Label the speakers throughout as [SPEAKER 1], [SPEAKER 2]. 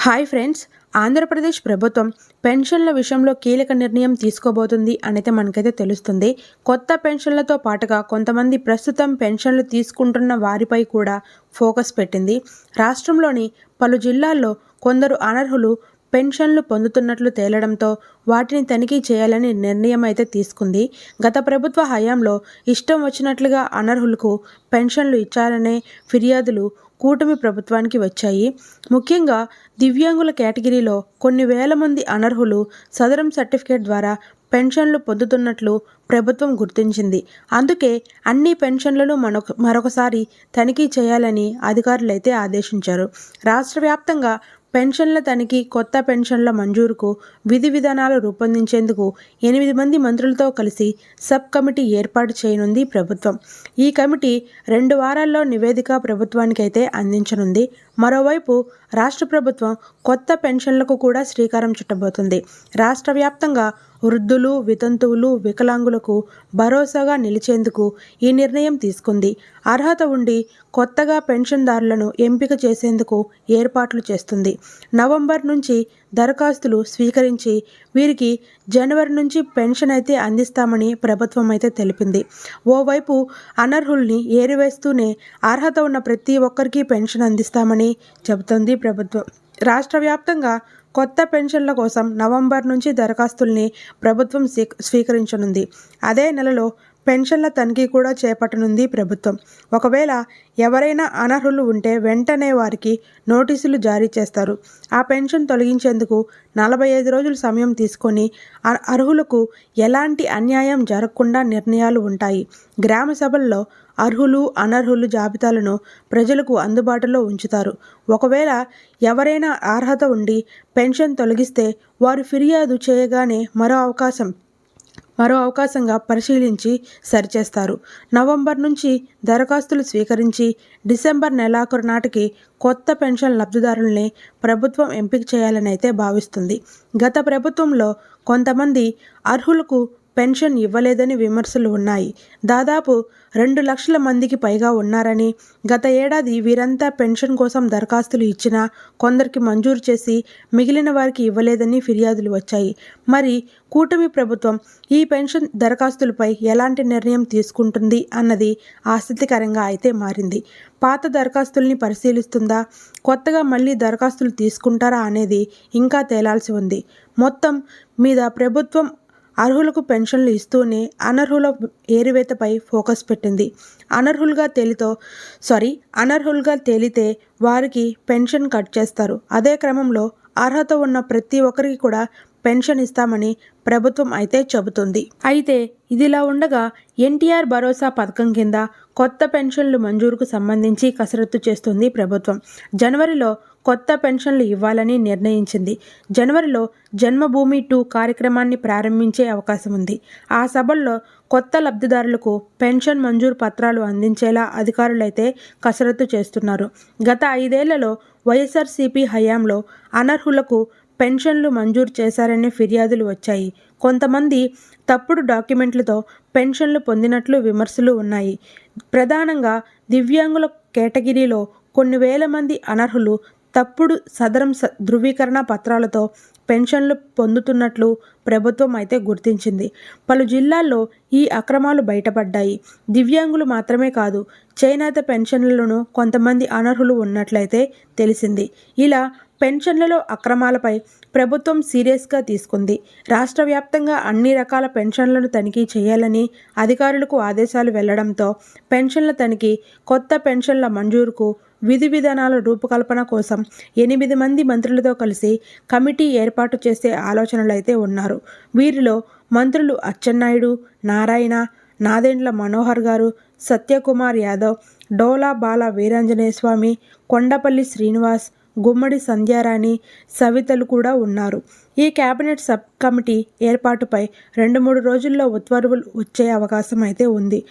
[SPEAKER 1] Hi friends, Andhra Pradesh ప్రభుత్వం పెన్షన్ల విషయంలో కీలక నిర్ణయం తీసుకోబోతుంది అనేది మనకైతే తెలుస్తుంది. కొత్త పెన్షన్లతో పాటుగా కొంతమంది ప్రస్తుతం పెన్షన్లు తీసుకుంటున్న వారిపై కూడా ఫోకస్ పెట్టింది. రాష్ట్రంలోని పలు జిల్లాల్లో కొందరు అనర్హులు పెన్షన్లు పొందుతున్నట్లు తేలడంతో వాటిని తనిఖీ చేయాలని నిర్ణయం అయితే తీసుకుంది. గత ప్రభుత్వ హయాంలో ఇష్టం వచ్చినట్లుగా అనర్హులకు పెన్షన్లు ఇచ్చారనే ఫిర్యాదులు కూటమి ప్రభుత్వానికి వచ్చాయి. ముఖ్యంగా దివ్యాంగుల కేటగిరీలో కొన్ని వేల మంది అనర్హులు సదరం సర్టిఫికేట్ ద్వారా పెన్షన్లు పొందుతున్నట్లు ప్రభుత్వం గుర్తించింది. అందుకే అన్ని పెన్షన్లను మరొకసారి తనిఖీ చేయాలని అధికారులైతే ఆదేశించారు. రాష్ట్ర వ్యాప్తంగా పెన్షన్ల తనిఖీ, కొత్త పెన్షన్ల మంజూరుకు విధి విధానాలు రూపొందించేందుకు 8 మంది మంత్రులతో కలిసి సబ్ కమిటీ ఏర్పాటు చేయనుంది ప్రభుత్వం. ఈ కమిటీ 2 వారాల్లో నివేదిక ప్రభుత్వానికైతే అందించనుంది. మరోవైపు రాష్ట్ర ప్రభుత్వం కొత్త పెన్షన్లకు కూడా శ్రీకారం చుట్టబోతుంది. రాష్ట్ర వ్యాప్తంగా వృద్ధులు, వితంతువులు, వికలాంగులకు భరోసాగా నిలిచేందుకు ఈ నిర్ణయం తీసుకుంది. అర్హత ఉండి కొత్తగా పెన్షన్దారులను ఎంపిక చేసేందుకు ఏర్పాట్లు చేస్తుంది. నవంబర్ నుంచి దరఖాస్తులు స్వీకరించి వీరికి జనవరి నుంచి పెన్షన్ అయితే అందిస్తామని ప్రభుత్వం అయితే తెలిపింది. ఓవైపు అనర్హుల్ని ఏరివేస్తూనే అర్హత ఉన్న ప్రతి ఒక్కరికి పెన్షన్ అందిస్తామని చెబుతోంది ప్రభుత్వం. రాష్ట్ర వ్యాప్తంగా కొత్త పెన్షన్ల కోసం నవంబర్ నుంచి దరఖాస్తుల్ని ప్రభుత్వం స్వీకరించనుంది. అదే నెలలో పెన్షన్ల తనిఖీ కూడా చేపట్టనుంది ప్రభుత్వం. ఒకవేళ ఎవరైనా అనర్హులు ఉంటే వెంటనే వారికి నోటీసులు జారీ చేస్తారు. ఆ పెన్షన్ తొలగించేందుకు 45 రోజులు సమయం తీసుకొని అర్హులకు ఎలాంటి అన్యాయం జరగకుండా నిర్ణయాలు ఉంటాయి. గ్రామ సభల్లో అర్హులు, అనర్హులు జాబితాలను ప్రజలకు అందుబాటులో ఉంచుతారు. ఒకవేళ ఎవరైనా అర్హత ఉండి పెన్షన్ తొలగిస్తే వారు ఫిర్యాదు చేయగానే మరో అవకాశంగా పరిశీలించి సరిచేస్తారు. నవంబర్ నుంచి దరఖాస్తులు స్వీకరించి డిసెంబర్ నెలాఖరు నాటికి కొత్త పెన్షన్ లబ్ధిదారుల్ని ప్రభుత్వం ఎంపిక చేయాలని అయితే భావిస్తుంది. గత ప్రభుత్వంలో కొంతమంది అర్హులకు పెన్షన్ ఇవ్వలేదని విమర్శలు ఉన్నాయి. దాదాపు 2 లక్షల మందికి పైగా ఉన్నారని, గత ఏడాది వీరంతా పెన్షన్ కోసం దరఖాస్తులు ఇచ్చినా కొందరికి మంజూరు చేసి మిగిలిన వారికి ఇవ్వలేదని ఫిర్యాదులు వచ్చాయి. మరి కూటమి ప్రభుత్వం ఈ పెన్షన్ దరఖాస్తులపై ఎలాంటి నిర్ణయం తీసుకుంటుంది అన్నది ఆసక్తికరంగా అయితే మారింది. పాత దరఖాస్తుల్ని పరిశీలిస్తుందా, కొత్తగా మళ్ళీ దరఖాస్తులు తీసుకుంటారా అనేది ఇంకా తేలాల్సి ఉంది. మొత్తం మీద ప్రభుత్వం అర్హులకు పెన్షన్లు ఇస్తూనే అనర్హుల ఏరివేతపై ఫోకస్ పెట్టింది. అనర్హులుగా తేలితే వారికి పెన్షన్ కట్ చేస్తారు. అదే క్రమంలో అర్హత ఉన్న ప్రతి ఒక్కరికి కూడా పెన్షన్ ఇస్తామని ప్రభుత్వం అయితే చెబుతుంది. అయితే ఇదిలా ఉండగా ఎన్టీఆర్ భరోసా పథకం కింద కొత్త పెన్షన్లు మంజూరుకు సంబంధించి కసరత్తు చేస్తుంది ప్రభుత్వం. జనవరిలో కొత్త పెన్షన్లు ఇవ్వాలని నిర్ణయించింది. జనవరిలో జన్మభూమి 2 కార్యక్రమాన్ని ప్రారంభించే అవకాశం ఉంది. ఆ సభల్లో కొత్త లబ్ధిదారులకు పెన్షన్ మంజూరు పత్రాలు అందించేలా అధికారులైతే కసరత్తు చేస్తున్నారు. గత 5 ఏళ్లలో వైఎస్ఆర్సీపీ హయాంలో అనర్హులకు పెన్షన్లు మంజూరు చేశారనే ఫిర్యాదులు వచ్చాయి. కొంతమంది తప్పుడు డాక్యుమెంట్లతో పెన్షన్లు పొందినట్లు విమర్శలు ఉన్నాయి. ప్రధానంగా దివ్యాంగుల కేటగిరీలో కొన్ని వేల మంది అనర్హులు తప్పుడు సదరం ధృవీకరణ పత్రాలతో పెన్షన్లు పొందుతున్నట్లు ప్రభుత్వం అయితే గుర్తించింది. పలు జిల్లాల్లో ఈ అక్రమాలు బయటపడ్డాయి. దివ్యాంగులు మాత్రమే కాదు, చేనేత పెన్షన్లను కొంతమంది అనర్హులు ఉన్నట్లయితే తెలిసింది. ఇలా పెన్షన్లలో అక్రమాలపై ప్రభుత్వం సీరియస్గా తీసుకుంది. రాష్ట్ర వ్యాప్తంగా అన్ని రకాల పెన్షన్లను తనిఖీ చేయాలని అధికారులకు ఆదేశాలు వెళ్లడంతో పెన్షన్ల తనిఖీ, కొత్త పెన్షన్ల మంజూరుకు విధి విధానాల రూపకల్పన కోసం 8 మంది మంత్రులతో కలిసి కమిటీ ఏర్పాటు చేసే ఆలోచనలు అయితే ఉన్నారు. వీరిలో మంత్రులు అచ్చెన్నాయుడు, నారాయణ, నాదెండ్ల మనోహర్ గారు, సత్యకుమార్ యాదవ్, డోలా బాల వీరాంజనేయ స్వామి, కొండపల్లి శ్రీనివాస్, గుమ్మడి సంధ్యారాణి, సవితలు కూడా ఉన్నారు. ఈ కేబినెట్ సబ్ కమిటీ ఏర్పాటుపై 2-3 రోజుల్లో ఉత్తర్వులు వచ్చే అవకాశం అయితే ఉంది.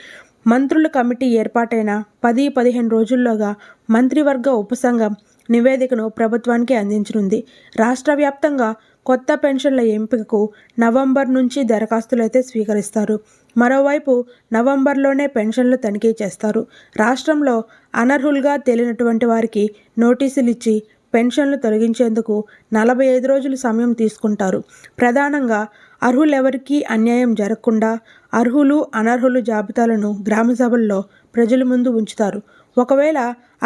[SPEAKER 1] మంత్రుల కమిటీ ఏర్పాటైన 10-15 రోజుల్లోగా మంత్రివర్గ ఉపసంఘం నివేదికను ప్రభుత్వానికి అందించనుంది. రాష్ట్ర వ్యాప్తంగా కొత్త పెన్షన్ల ఎంపికకు నవంబర్ నుంచి దరఖాస్తులు అయితే స్వీకరిస్తారు. మరోవైపు నవంబర్లోనే పెన్షన్లు తనిఖీ చేస్తారు. రాష్ట్రంలో అనర్హులుగా తేలినటువంటి వారికి నోటీసులు ఇచ్చి పెన్షన్లు తొలగించేందుకు 45 రోజులు సమయం తీసుకుంటారు. ప్రధానంగా అర్హులెవరికీ అన్యాయం జరగకుండా అర్హులు, అనర్హులు జాబితాలను గ్రామ సభల్లో ప్రజల ముందు ఉంచుతారు. ఒకవేళ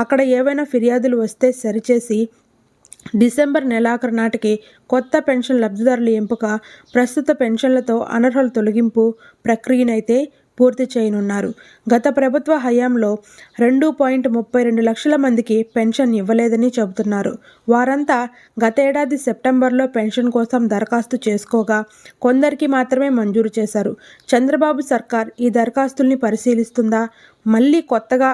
[SPEAKER 1] అక్కడ ఏవైనా ఫిర్యాదులు వస్తే సరిచేసి డిసెంబర్ నెలాఖరు నాటికి కొత్త పెన్షన్ లబ్ధిదారుల ఎంపిక, ప్రస్తుత పెన్షన్లతో అనర్హుల తొలగింపు ప్రక్రియనైతే పూర్తి చేయనున్నారు. గత ప్రభుత్వ హయాంలో 2.32 లక్షల మందికి పెన్షన్ ఇవ్వలేదని చెబుతున్నారు. వారంతా గతేడాది సెప్టెంబర్లో పెన్షన్ కోసం దరఖాస్తు చేసుకోగా కొందరికి మాత్రమే మంజూరు చేశారు. చంద్రబాబు సర్కార్ ఈ దరఖాస్తుల్ని పరిశీలిస్తుందా, మళ్ళీ కొత్తగా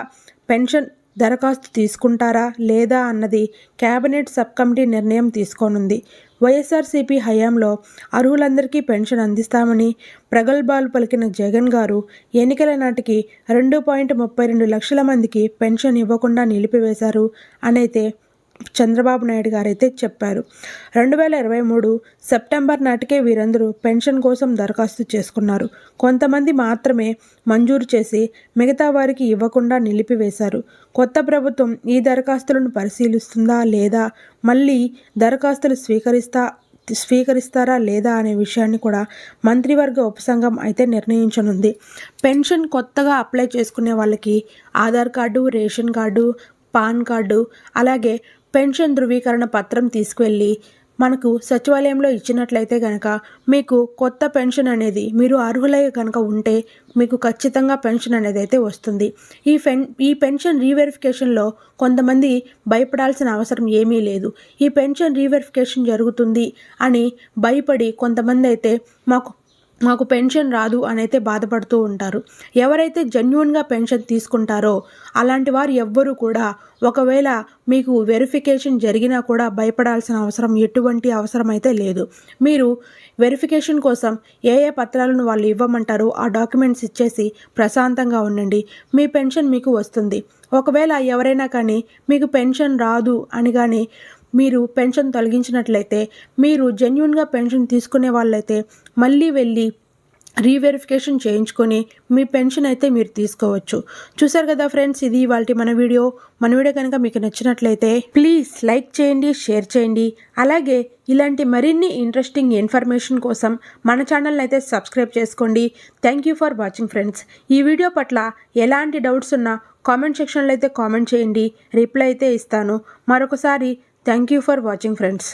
[SPEAKER 1] పెన్షన్ దరఖాస్తు తీసుకుంటారా లేదా అన్నది కేబినెట్ సబ్ కమిటీ నిర్ణయం తీసుకోనుంది. వైఎస్ఆర్సీపీ హయాంలో అర్హులందరికీ పెన్షన్ అందిస్తామని ప్రగల్భాలు పలికిన జగన్ గారు ఎన్నికల నాటికి 2.32 లక్షల మందికి పెన్షన్ ఇవ్వకుండా నిలిపివేశారు అనైతే చంద్రబాబు నాయుడు గారైతే చెప్పారు. 2023 సెప్టెంబర్ నాటికే వీరందరూ పెన్షన్ కోసం దరఖాస్తు చేసుకున్నారు. కొంతమంది మాత్రమే మంజూరు చేసి మిగతా వారికి ఇవ్వకుండా నిలిపివేశారు. కొత్త ప్రభుత్వం ఈ దరఖాస్తులను పరిశీలిస్తుందా లేదా, మళ్ళీ దరఖాస్తులు స్వీకరిస్తారా లేదా అనే విషయాన్ని కూడా మంత్రివర్గ ఉపసంఘం అయితే నిర్ణయించనుంది. పెన్షన్ కొత్తగా అప్లై చేసుకునే వాళ్ళకి Aadhaar card, ration card, pan card, అలాగే పెన్షన్ ధృవీకరణ పత్రం తీసుకువెళ్ళి మనకు సచివాలయంలో ఇచ్చినట్లయితే కనుక మీకు కొత్త పెన్షన్ అనేది, మీరు అర్హులై కనుక ఉంటే మీకు ఖచ్చితంగా పెన్షన్ అనేది అయితే వస్తుంది. ఈ పెన్షన్ రీవెరిఫికేషన్లో కొంతమంది భయపడాల్సిన అవసరం ఏమీ లేదు. ఈ పెన్షన్ రీవెరిఫికేషన్ జరుగుతుంది అని భయపడి కొంతమంది అయితే మాకు పెన్షన్ రాదు అని అయితే బాధపడుతూ ఉంటారు. ఎవరైతే జెన్యూన్గా పెన్షన్ తీసుకుంటారో అలాంటి వారు ఎవ్వరూ కూడా ఒకవేళ మీకు వెరిఫికేషన్ జరిగినా కూడా భయపడాల్సిన ఎటువంటి అవసరం అయితే లేదు. మీరు వెరిఫికేషన్ కోసం ఏ పత్రాలను వాళ్ళు ఇవ్వమంటారో ఆ డాక్యుమెంట్స్ ఇచ్చేసి ప్రశాంతంగా ఉండండి. మీ పెన్షన్ మీకు వస్తుంది. ఒకవేళ ఎవరైనా కానీ మీకు పెన్షన్ రాదు అని కానీ మీరు పెన్షన్ తొలగించినట్లయితే, మీరు జెన్యూన్గా పెన్షన్ తీసుకునే వాళ్ళైతే మళ్ళీ వెళ్ళి రీవెరిఫికేషన్ చేయించుకొని మీ పెన్షన్ అయితే మీరు తీసుకోవచ్చు. చూసారు కదా ఫ్రెండ్స్, ఇది ఇవాల్టి మన వీడియో కనుక మీకు నచ్చినట్లయితే ప్లీజ్ లైక్ చేయండి, షేర్ చేయండి. అలాగే ఇలాంటి మరిన్ని ఇంట్రెస్టింగ్ ఇన్ఫర్మేషన్ కోసం మన ఛానల్ని అయితే సబ్స్క్రైబ్ చేసుకోండి. Thank you for watching friends. ఈ వీడియో పట్ల ఎలాంటి డౌట్స్ ఉన్నా కామెంట్ సెక్షన్లో అయితే కామెంట్ చేయండి, రిప్లై అయితే ఇస్తాను. మరొకసారి thank you for watching friends.